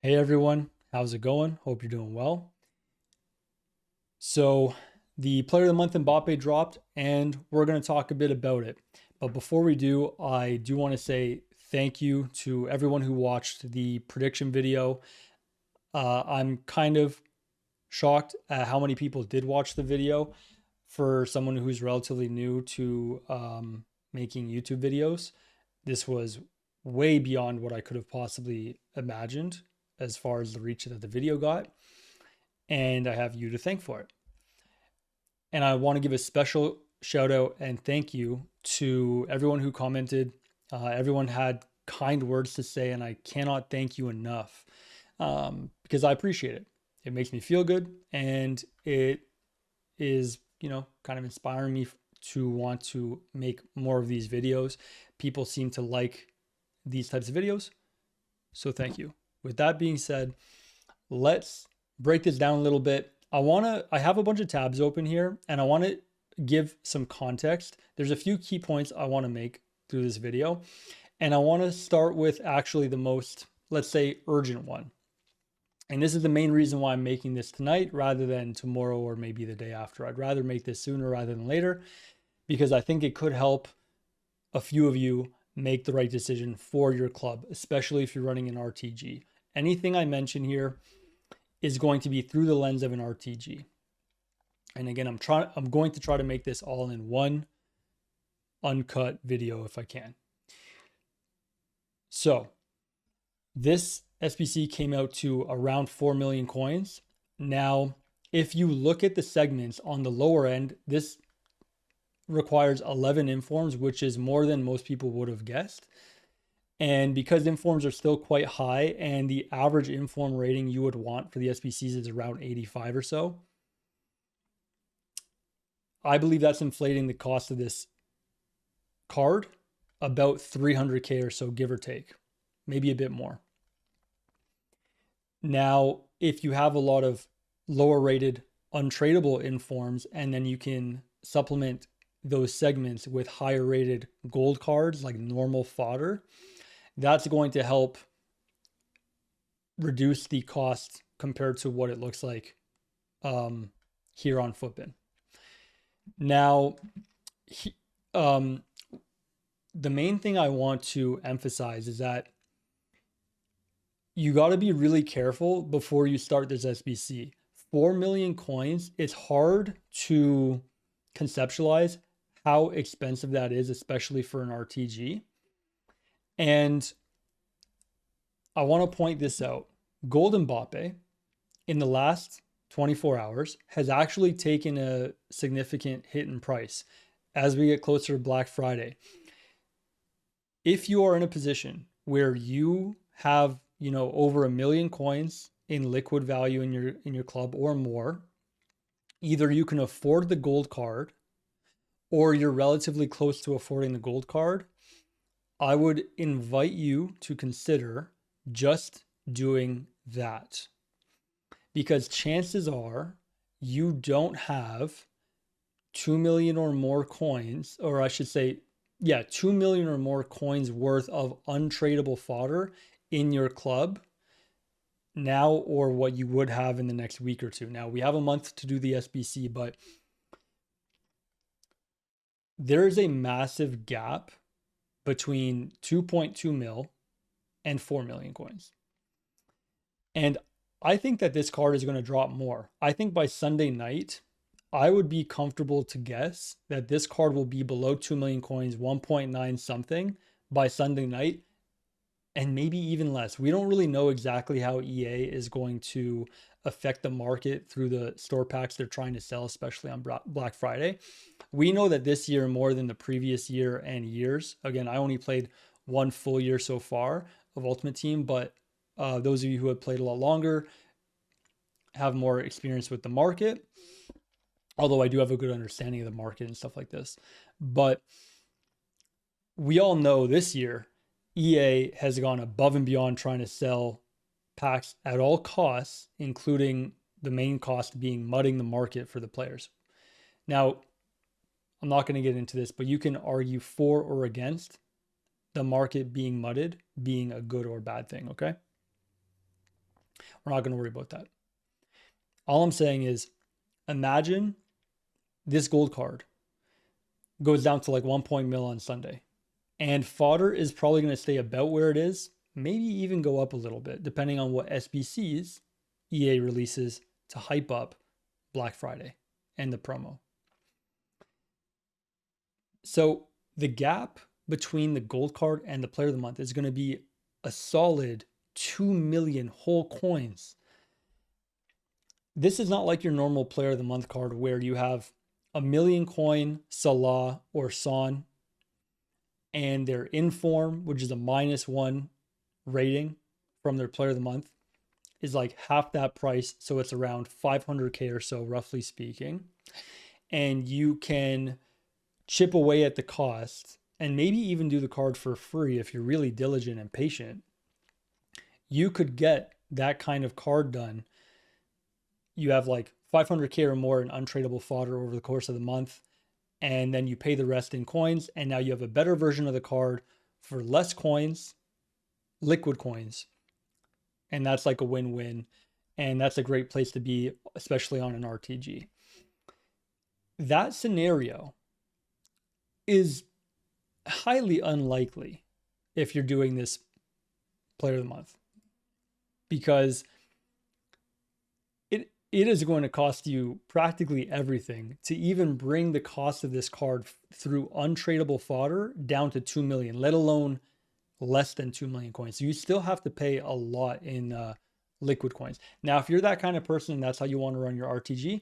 Hey everyone, how's it going? Hope you're doing well. So, the Player of the Month Mbappe dropped, and we're going to talk a bit about it. But before we do, I do want to say thank you to everyone who watched the prediction video. I'm kind of shocked at how many people did watch the video for someone who's relatively new to making YouTube videos. This was way beyond what I could have possibly imagined as far as the reach that the video got. And I have you to thank for it. And I want to give a special shout out and thank you to everyone who commented. Everyone had kind words to say, and I cannot thank you enough because I appreciate it. It makes me feel good, and it is, kind of inspiring me to want to make more of these videos. People seem to like these types of videos, so thank you. With that being said, let's break this down a little bit. I have a bunch of tabs open here and I want to give some context. There's a few key points I want to make through this video. And I want to start with actually the most, let's say, urgent one. And this is the main reason why I'm making this tonight rather than tomorrow or maybe the day after. I'd rather make this sooner rather than later because I think it could help a few of you make the right decision for your club, especially if you're running an RTG. Anything I mention here is going to be through the lens of an RTG. And again, I'm going to try to make this all in one uncut video if I can. So this SBC came out to around 4 million coins. Now, if you look at the segments on the lower end, this requires 11 informs, which is more than most people would have guessed. And because informs are still quite high and the average inform rating you would want for the SBCs is around 85 or so, I believe that's inflating the cost of this card about 300K or so, give or take, maybe a bit more. Now, if you have a lot of lower rated untradeable informs and then you can supplement those segments with higher rated gold cards like normal fodder, that's going to help reduce the cost compared to what it looks like here on Footbin. Now, the main thing I want to emphasize is that you got to be really careful before you start this SBC. 4 million coins, it's hard to conceptualize how expensive that is, especially for an RTG. And I want to point this out. Gold Mbappe in the last 24 hours has actually taken a significant hit in price as we get closer to Black Friday. If you are in a position where you have, over 1 million coins in liquid value in your club or more, either you can afford the gold card or you're relatively close to affording the gold card, I would invite you to consider just doing that. Because chances are you don't have 2 million or more coins, or I should say, 2 million or more coins worth of untradeable fodder in your club now or what you would have in the next week or two. Now, we have a month to do the SBC, but there is a massive gap between 2.2 mil and 4 million coins. And I think that this card is going to drop more. I think by Sunday night, I would be comfortable to guess that this card will be below 2 million coins, 1.9 something by Sunday night, and maybe even less. We don't really know exactly how EA is going to affect the market through the store packs they're trying to sell, especially on Black Friday. We know that this year, more than the previous year and years, again, I only played one full year so far of Ultimate Team, but those of you who have played a lot longer have more experience with the market, although I do have a good understanding of the market and stuff like this. But we all know this year, EA has gone above and beyond trying to sell packs at all costs, including the main cost being mudding the market for the players. Now, I'm not going to get into this, but you can argue for or against the market being mudded being a good or bad thing, okay? We're not going to worry about that. All I'm saying is, imagine this gold card goes down to like 1 mil on Sunday, and fodder is probably going to stay about where it is, maybe even go up a little bit, depending on what SBCs EA releases to hype up Black Friday and the promo. So the gap between the gold card and the player of the month is going to be a solid 2 million whole coins. This is not like your normal player of the month card where you have a million coin Salah or Son and their inform, which is a -1 rating from their player of the month, is like half that price. So it's around 500K or so, roughly speaking. And you can chip away at the cost and maybe even do the card for free if you're really diligent and patient. You could get that kind of card done. You have like 500K or more in untradeable fodder over the course of the month, and then you pay the rest in coins, and now you have a better version of the card for less coins, liquid coins, and that's like a win-win, and that's a great place to be, especially on an RTG. That scenario is highly unlikely if you're doing this player of the month, because it is going to cost you practically everything to even bring the cost of this card through untradeable fodder down to 2 million, let alone less than 2 million coins. So you still have to pay a lot in liquid coins. Now, if you're that kind of person and that's how you want to run your RTG,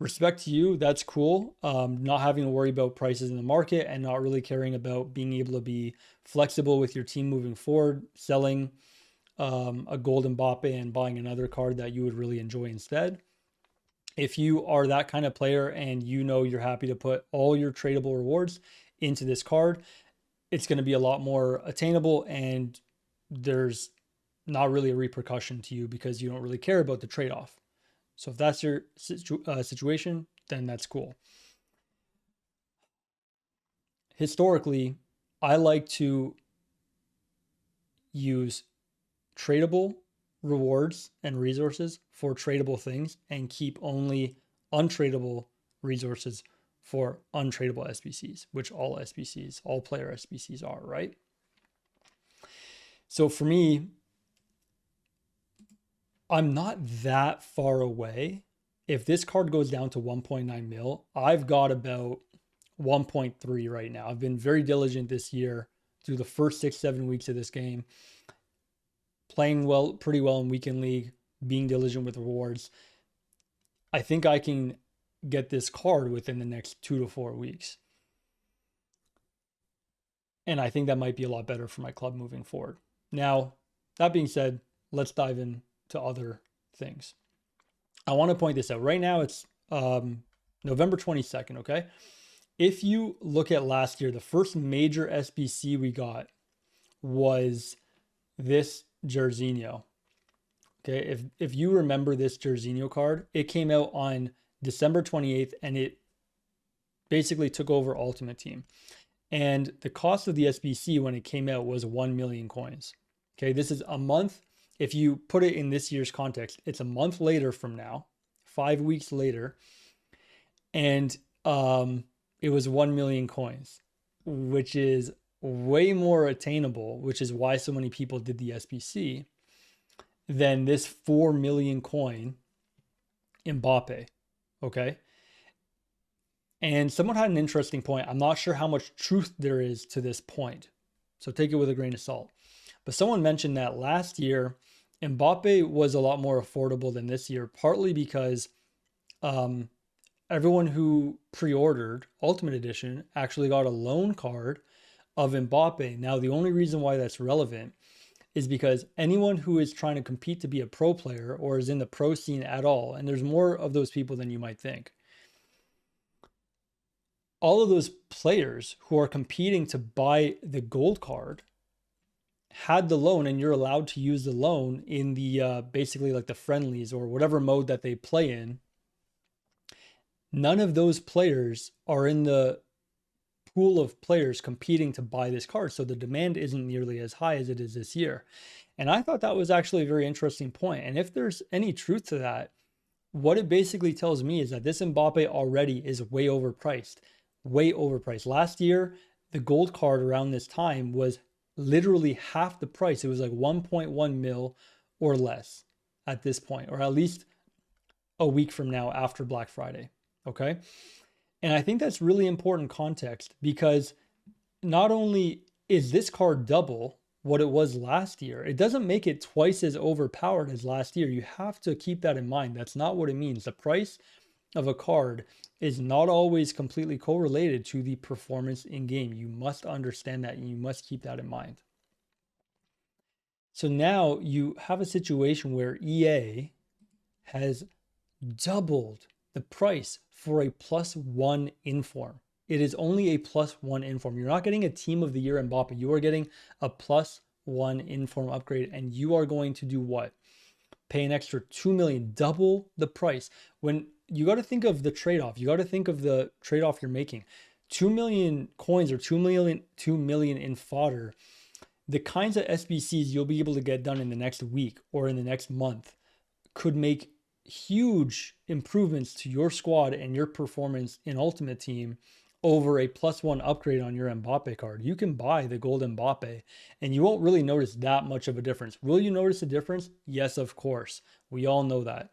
respect to you, that's cool. Not having to worry about prices in the market and not really caring about being able to be flexible with your team moving forward, selling a gold Mbappe and buying another card that you would really enjoy instead. If you are that kind of player and you know you're happy to put all your tradable rewards into this card, it's going to be a lot more attainable, and there's not really a repercussion to you because you don't really care about the trade-off. So if that's your situation, then that's cool. Historically, I like to use tradable rewards and resources for tradable things and keep only untradable resources for untradable SBCs, which all SBCs, all player SBCs are, right? So for me, I'm not that far away. If this card goes down to 1.9 mil, I've got about 1.3 right now. I've been very diligent this year through the first 6-7 weeks of this game, playing pretty well in weekend league, being diligent with rewards. I think I can get this card within the next 2 to 4 weeks. And I think that might be a lot better for my club moving forward. Now, that being said, let's dive into other things. I want to point this out. Right now, it's November 22nd, okay? If you look at last year, the first major SBC we got was this Jorginho. Okay, if you remember this Jorginho card, it came out on December 28th, and it basically took over Ultimate Team. And the cost of the SBC when it came out was 1 million coins. Okay, this is a month. If you put it in this year's context, it's a month later from now, 5 weeks later, and it was 1 million coins, which is way more attainable, which is why so many people did the SBC, than this 4 million coin Mbappe. Okay. And someone had an interesting point. I'm not sure how much truth there is to this point, so take it with a grain of salt. But someone mentioned that last year, Mbappe was a lot more affordable than this year, partly because everyone who pre-ordered Ultimate Edition actually got a loan card of Mbappe. Now, the only reason why that's relevant is because anyone who is trying to compete to be a pro player or is in the pro scene at all, and there's more of those people than you might think, all of those players who are competing to buy the gold card had the loan, and you're allowed to use the loan in the basically like the friendlies or whatever mode that they play in. None of those players are in the pool of players competing to buy this card, so the demand isn't nearly as high as it is this year. And I thought that was actually a very interesting point. And if there's any truth to that, what it basically tells me is that this Mbappe already is way overpriced. Way overpriced. Last year, the gold card around this time was literally half the price. It was like 1.1 mil or less at this point, or at least a week from now after Black Friday. Okay. And I think that's really important context because not only is this card double what it was last year, it doesn't make it twice as overpowered as last year. You have to keep that in mind. That's not what it means. The price of a card is not always completely correlated to the performance in game. You must understand that and you must keep that in mind. So now you have a situation where EA has doubled the price for a +1 inform. It is only a +1 inform. You're not getting a team of the year Mbappe. You are getting a +1 inform upgrade, and you are going to do what? Pay an extra 2 million, double the price. When you got to think of the trade-off, you got to think of the trade-off you're making. 2 million coins or 2 million in fodder. The kinds of SBCs you'll be able to get done in the next week or in the next month could make huge improvements to your squad and your performance in Ultimate Team over a +1 upgrade on your Mbappe card. You can buy the gold Mbappe and you won't really notice that much of a difference. Will you notice a difference? Yes, of course. We all know that.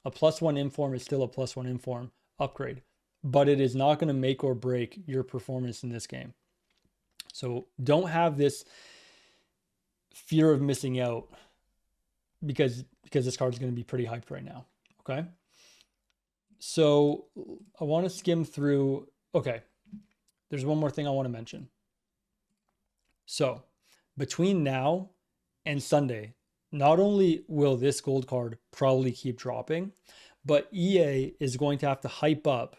A +1 inform is still a +1 inform upgrade, but it is not going to make or break your performance in this game. So don't have this fear of missing out because this card is going to be pretty hyped right now. Okay. So I want to skim through. Okay. There's one more thing I want to mention. So between now and Sunday, not only will this gold card probably keep dropping, but EA is going to have to hype up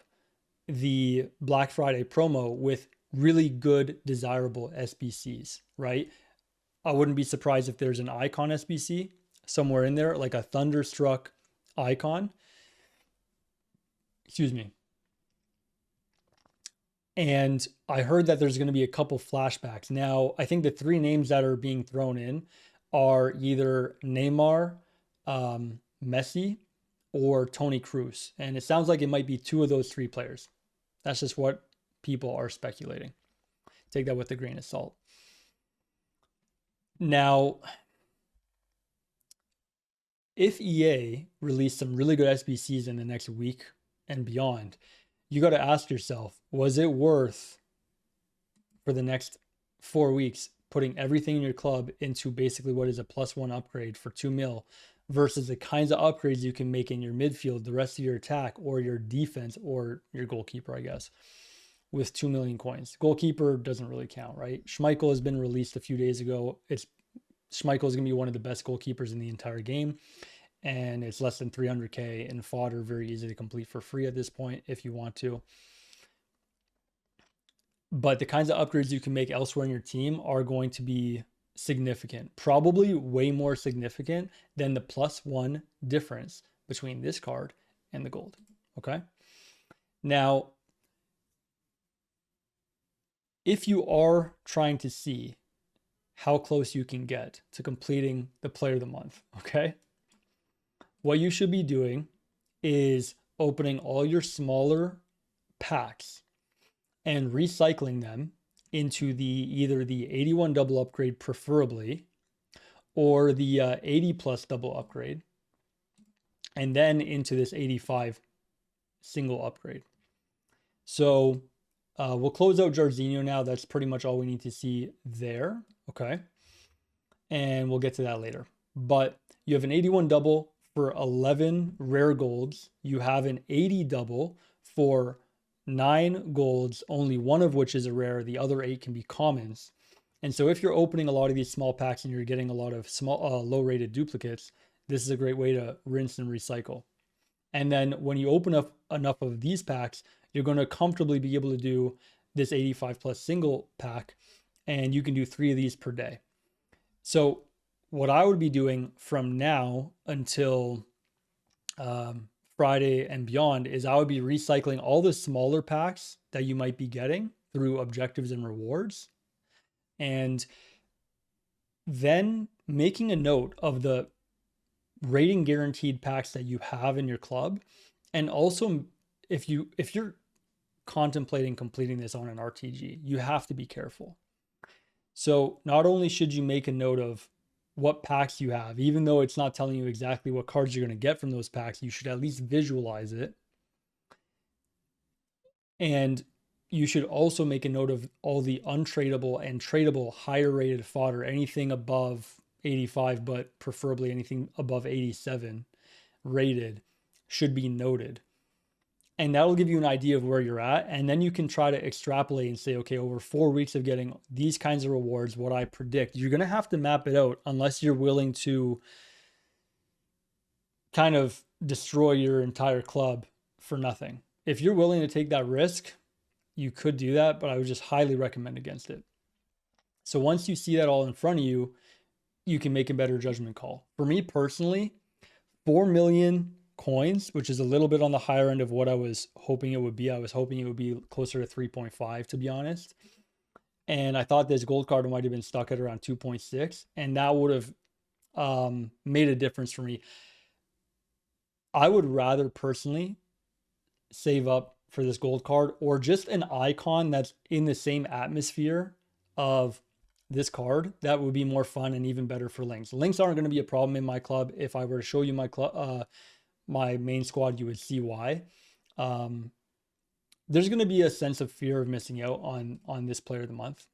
the Black Friday promo with really good, desirable SBCs, right? I wouldn't be surprised if there's an icon SBC somewhere in there, like a Thunderstruck icon. Excuse me. And I heard that there's going to be a couple flashbacks. Now, I think the 3 names that are being thrown in are either Neymar, Messi, or Toni Kroos. And it sounds like it might be 2 of those 3 players. That's just what people are speculating. Take that with a grain of salt. Now, if EA released some really good SBCs in the next week and beyond, you got to ask yourself, was it worth for the next 4 weeks putting everything in your club into basically what is a +1 upgrade for 2 mil versus the kinds of upgrades you can make in your midfield, the rest of your attack or your defense or your goalkeeper, I guess, with 2 million coins. Goalkeeper doesn't really count, right? Schmeichel has been released a few days ago. Schmeichel is going to be one of the best goalkeepers in the entire game. And it's less than 300K in fodder, very easy to complete for free at this point if you want to. But the kinds of upgrades you can make elsewhere in your team are going to be significant, probably way more significant than the +1 difference between this card and the gold. Okay. Now, if you are trying to see how close you can get to completing the player of the month, okay, what you should be doing is opening all your smaller packs and recycling them into either the 81 double upgrade preferably, or the 80 plus double upgrade, and then into this 85 single upgrade. So we'll close out Jarzinho now. That's pretty much all we need to see there. Okay. And we'll get to that later. But you have an 81 double for 11 rare golds. You have an 80 double for 9 golds, only one of which is a rare. The other 8 can be commons. And so if you're opening a lot of these small packs and you're getting a lot of small, low-rated duplicates, this is a great way to rinse and recycle. And then when you open up enough of these packs, you're going to comfortably be able to do this 85 plus single pack, and you can do 3 of these per day. So what I would be doing from now until Friday and beyond is I would be recycling all the smaller packs that you might be getting through objectives and rewards. And then making a note of the rating guaranteed packs that you have in your club, and also if you're contemplating completing this on an RTG, you have to be careful. So not only should you make a note of what packs you have, even though it's not telling you exactly what cards you're going to get from those packs, you should at least visualize it. And you should also make a note of all the untradeable and tradable higher rated fodder, anything above 85, but preferably anything above 87 rated should be noted. And that'll give you an idea of where you're at. And then you can try to extrapolate and say, okay, over 4 weeks of getting these kinds of rewards, what I predict, you're going to have to map it out unless you're willing to kind of destroy your entire club for nothing. If you're willing to take that risk, you could do that, but I would just highly recommend against it. So once you see that all in front of you, you can make a better judgment call. For me personally, 4 million coins, which is a little bit on the higher end of what I was hoping it would be. I was hoping it would be closer to 3.5, to be honest. And I thought this gold card might have been stuck at around 2.6, and that would have made a difference for me. I would rather personally save up for this gold card or just an icon that's in the same atmosphere of this card. That would be more fun and even better for links. Links aren't going to be a problem in my club. If I were to show you my club, my main squad, you would see why. There's going to be a sense of fear of missing out on this player of the month.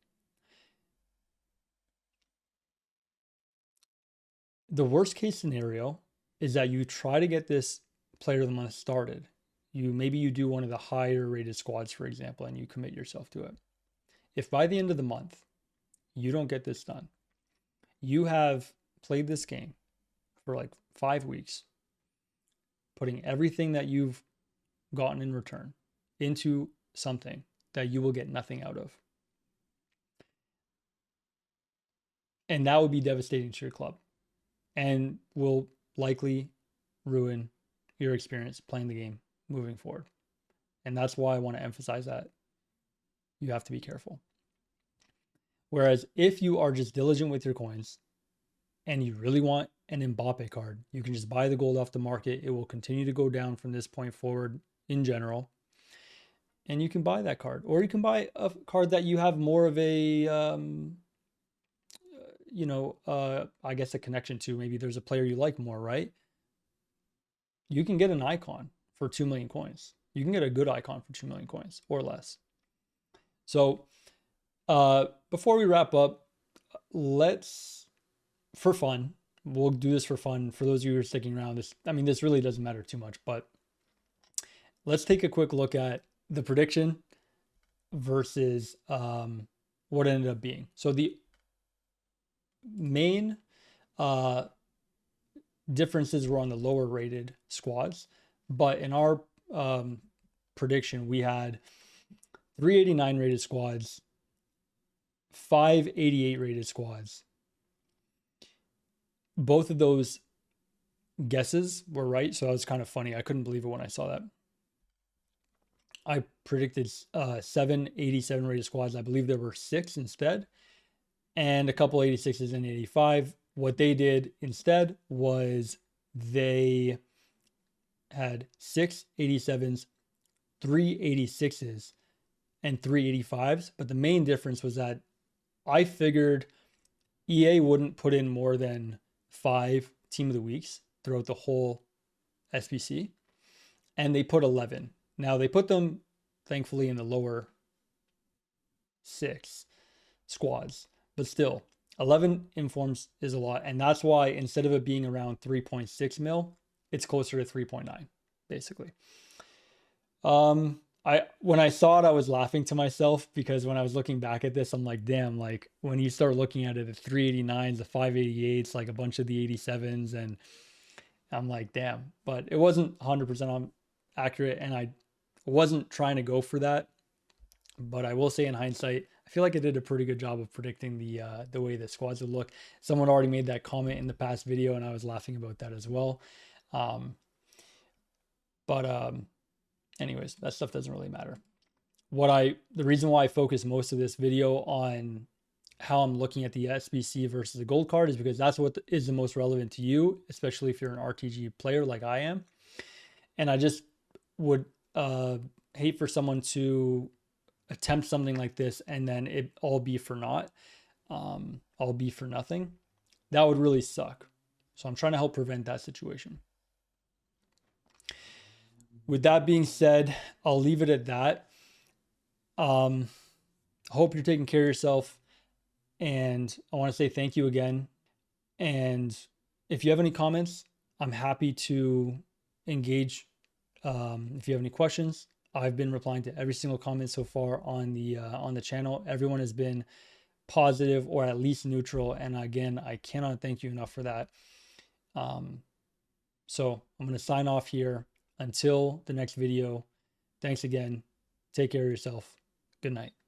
The worst case scenario is that you try to get this player of the month started. Maybe you do one of the higher rated squads, for example, and you commit yourself to it. If by the end of the month you don't get this done, you have played this game for like 5 weeks, putting everything that you've gotten in return into something that you will get nothing out of. And that would be devastating to your club and will likely ruin your experience playing the game moving forward. And that's why I want to emphasize that you have to be careful. Whereas if you are just diligent with your coins and you really want an Mbappe card, you can just buy the gold off the market. It will continue to go down from this point forward in general. And you can buy that card. Or you can buy a card that you have more of a, I guess a connection to. Maybe there's a player you like more, right? You can get an icon for 2 million coins. You can get a good icon for 2 million coins or less. So before we wrap up, for fun, we'll do this for fun. For those of you who are sticking around, this really doesn't matter too much, but let's take a quick look at the prediction versus what it ended up being. So the main differences were on the lower rated squads, but in our prediction, we had 389 rated squads, 588 rated squads. Both of those guesses were right, so that was kind of funny. I couldn't believe it when I saw that. I predicted 787 rated squads. I believe there were 6 instead, and a couple 86s and 85. What they did instead was they had 6 87s, 3 86s, and 3 85s. But the main difference was that I figured EA wouldn't put in more than 5 team of the weeks throughout the whole SBC, and they put 11. Now they put them thankfully in the lower 6 squads, but still 11 informs is a lot. And that's why instead of it being around 3.6 mil, it's closer to 3.9 basically. When I saw it, I was laughing to myself because when I was looking back at this, I'm like, damn, like when you start looking at it, the 389s, the 588s, like a bunch of the 87s, and I'm like, damn, but it wasn't 100% accurate, and I wasn't trying to go for that. But I will say in hindsight, I feel like I did a pretty good job of predicting the way the squads would look. Someone already made that comment in the past video, and I was laughing about that as well. Anyways, that stuff doesn't really matter. The reason why I focus most of this video on how I'm looking at the SBC versus the gold card is because that's what is the most relevant to you, especially if you're an RTG player like I am. And I just would hate for someone to attempt something like this and then it all be for naught, all be for nothing. That would really suck. So I'm trying to help prevent that situation. With that being said, I'll leave it at that. I hope you're taking care of yourself. And I want to say thank you again. And if you have any comments, I'm happy to engage. If you have any questions, I've been replying to every single comment so far on the channel. Everyone has been positive or at least neutral. And again, I cannot thank you enough for that. So I'm going to sign off here until the next video. Thanks again. Take care of yourself. Good night.